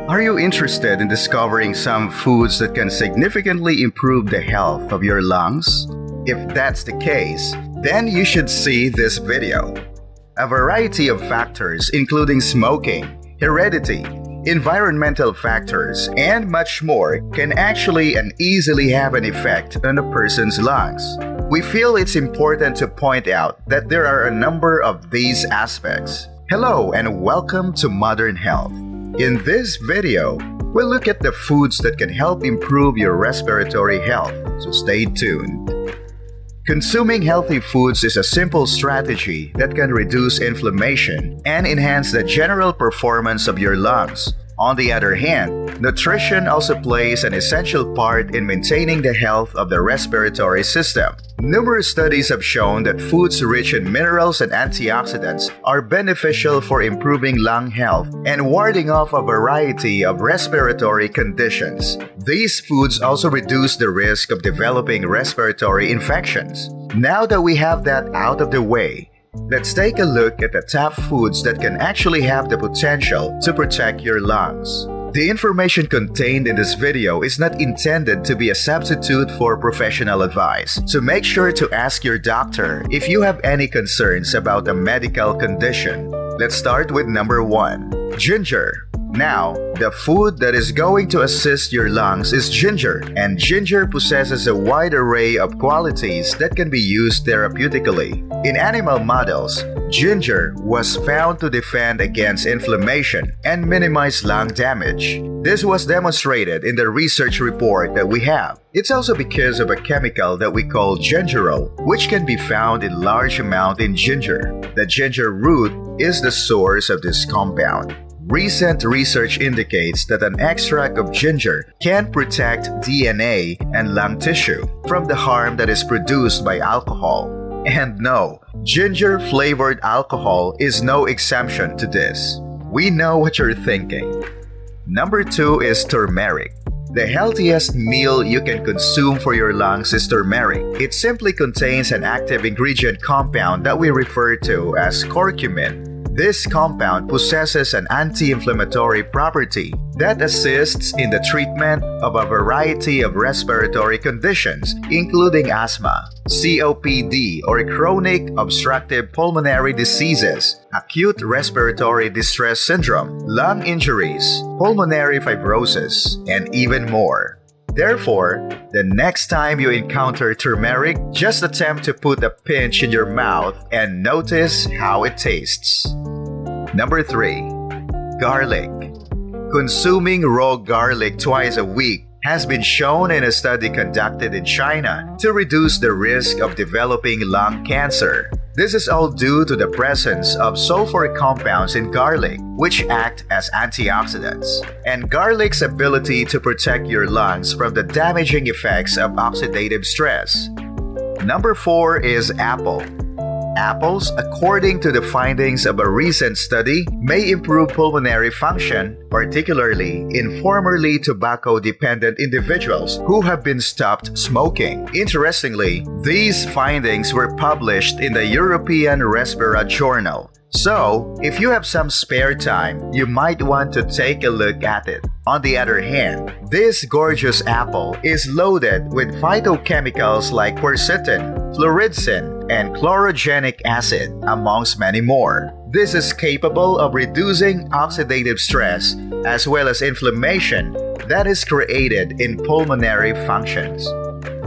Are you interested in discovering some foods that can significantly improve the health of your lungs? If that's the case, then you should see this video. A variety of factors including smoking, heredity, environmental factors, and much more can actually and easily have an effect on a person's lungs. We feel it's important to point out that there are a number of these aspects. Hello and welcome to Modern Health. In this video, we'll look at the foods that can help improve your respiratory health, so stay tuned. Consuming healthy foods is a simple strategy that can reduce inflammation and enhance the general performance of your lungs. On the other hand, nutrition also plays an essential part in maintaining the health of the respiratory system. Numerous studies have shown that foods rich in minerals and antioxidants are beneficial for improving lung health and warding off a variety of respiratory conditions. These foods also reduce the risk of developing respiratory infections. Now that we have that out of the way, let's take a look at the top foods that can actually have the potential to protect your lungs. The information contained in this video is not intended to be a substitute for professional advice, so make sure to ask your doctor if you have any concerns about a medical condition. Let's start with number 1, ginger. Now, the food that is going to assist your lungs is ginger, and ginger possesses a wide array of qualities that can be used therapeutically. In animal models, ginger was found to defend against inflammation and minimize lung damage. This was demonstrated in the research report that we have. It's also because of a chemical that we call gingerol, which can be found in large amount in ginger. The ginger root is the source of this compound. Recent research indicates that an extract of ginger can protect DNA and lung tissue from the harm that is produced by alcohol. And no, ginger-flavored alcohol is no exemption to this. We know what you're thinking. Number 2 is turmeric. The healthiest meal you can consume for your lungs is turmeric. It simply contains an active ingredient compound that we refer to as curcumin. This compound possesses an anti-inflammatory property that assists in the treatment of a variety of respiratory conditions, including asthma, COPD or chronic obstructive pulmonary diseases, acute respiratory distress syndrome, lung injuries, pulmonary fibrosis, and even more. Therefore, the next time you encounter turmeric, just attempt to put a pinch in your mouth and notice how it tastes. Number 3. Garlic. Consuming raw garlic twice a week has been shown in a study conducted in China to reduce the risk of developing lung cancer. This is all due to the presence of sulfuric compounds in garlic, which act as antioxidants, and garlic's ability to protect your lungs from the damaging effects of oxidative stress. Number 4 is apple. Apples, according to the findings of a recent study, may improve pulmonary function, particularly in formerly tobacco-dependent individuals who have been stopped smoking. Interestingly, these findings were published in the European Respiratory Journal. So, if you have some spare time, you might want to take a look at it. On the other hand, this gorgeous apple is loaded with phytochemicals like quercetin, fluorescein, and chlorogenic acid, amongst many more. This is capable of reducing oxidative stress as well as inflammation that is created in pulmonary functions.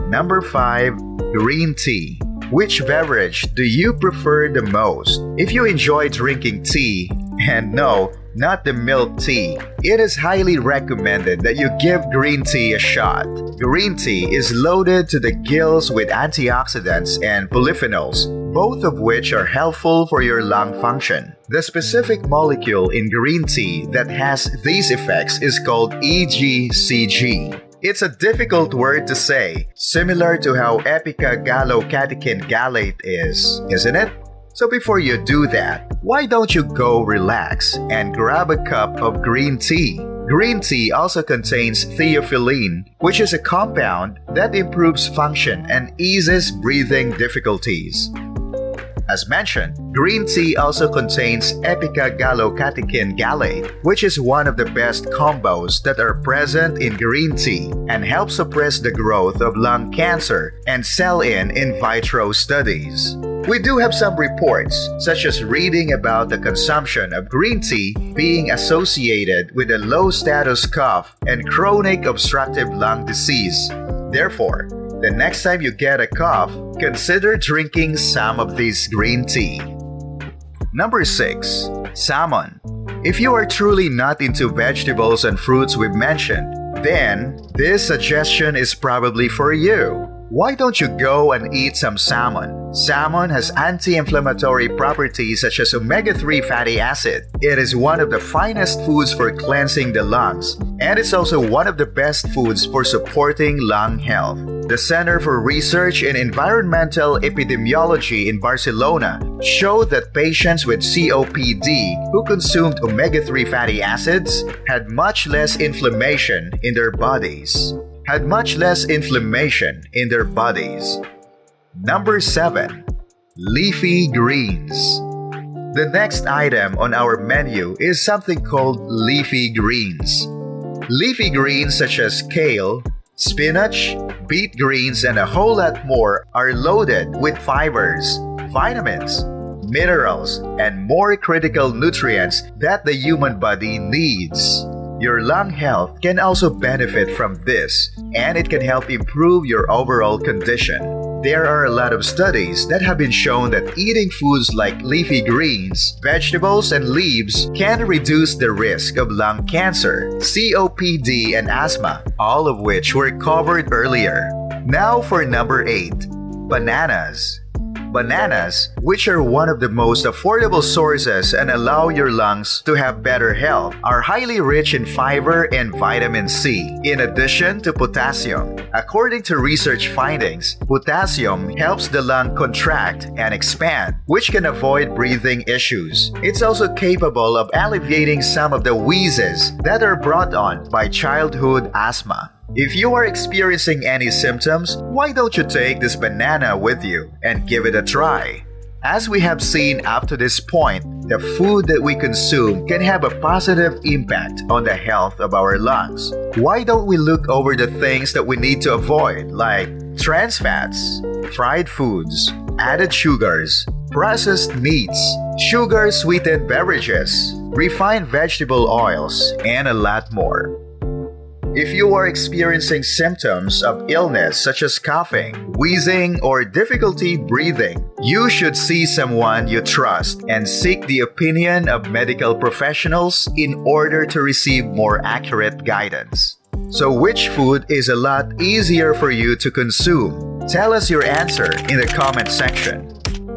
Number 5. Green tea. Which beverage do you prefer the most? If you enjoy drinking tea, and no, not the milk tea, it is highly recommended that you give green tea a shot. Green tea is loaded to the gills with antioxidants and polyphenols, both of which are helpful for your lung function. The specific molecule in green tea that has these effects is called EGCG. It's a difficult word to say, similar to how epicagallocatechin gallate is, isn't it? So before you do that, why don't you go relax and grab a cup of green tea? Green tea also contains theophylline, which is a compound that improves function and eases breathing difficulties. As mentioned, green tea also contains epicagallocatechin gallate, which is one of the best combos that are present in green tea and helps suppress the growth of lung cancer and in vitro studies. We do have some reports, such as reading about the consumption of green tea being associated with a low status cough and chronic obstructive lung disease. Therefore, the next time you get a cough, consider drinking some of this green tea. Number 6. Salmon. If you are truly not into vegetables and fruits we've mentioned, then this suggestion is probably for you. Why don't you go and eat some salmon? Salmon has anti-inflammatory properties such as omega-3 fatty acid. It is one of the finest foods for cleansing the lungs, and it's also one of the best foods for supporting lung health. The Center for Research in Environmental Epidemiology in Barcelona showed that patients with COPD who consumed omega-3 fatty acids had much less inflammation in their bodies. Number 7. Leafy greens. The next item on our menu is something called leafy greens. Leafy greens such as kale, spinach, beet greens, and a whole lot more are loaded with fibers, vitamins, minerals, and more critical nutrients that the human body needs. Your lung health can also benefit from this, and it can help improve your overall condition. There are a lot of studies that have been shown that eating foods like leafy greens, vegetables, and leaves can reduce the risk of lung cancer, COPD, and asthma, all of which were covered earlier. Now for number 8. Bananas. Bananas, which are one of the most affordable sources and allow your lungs to have better health, are highly rich in fiber and vitamin C, in addition to potassium. According to research findings, potassium helps the lung contract and expand, which can avoid breathing issues. It's also capable of alleviating some of the wheezes that are brought on by childhood asthma. If you are experiencing any symptoms, why don't you take this banana with you and give it a try? As we have seen up to this point, the food that we consume can have a positive impact on the health of our lungs. Why don't we look over the things that we need to avoid, like trans fats, fried foods, added sugars, processed meats, sugar-sweetened beverages, refined vegetable oils, and a lot more. If you are experiencing symptoms of illness such as coughing, wheezing, or difficulty breathing, you should see someone you trust and seek the opinion of medical professionals in order to receive more accurate guidance. So which food is a lot easier for you to consume? Tell us your answer in the comment section.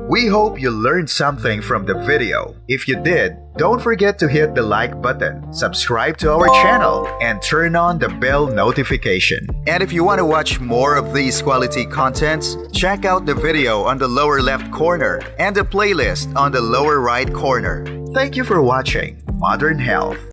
We hope you learned something from the video. If you did, don't forget to hit the like button, subscribe to our channel, and turn on the bell notification. And if you want to watch more of these quality contents, check out the video on the lower left corner and the playlist on the lower right corner. Thank you for watching Modern Health.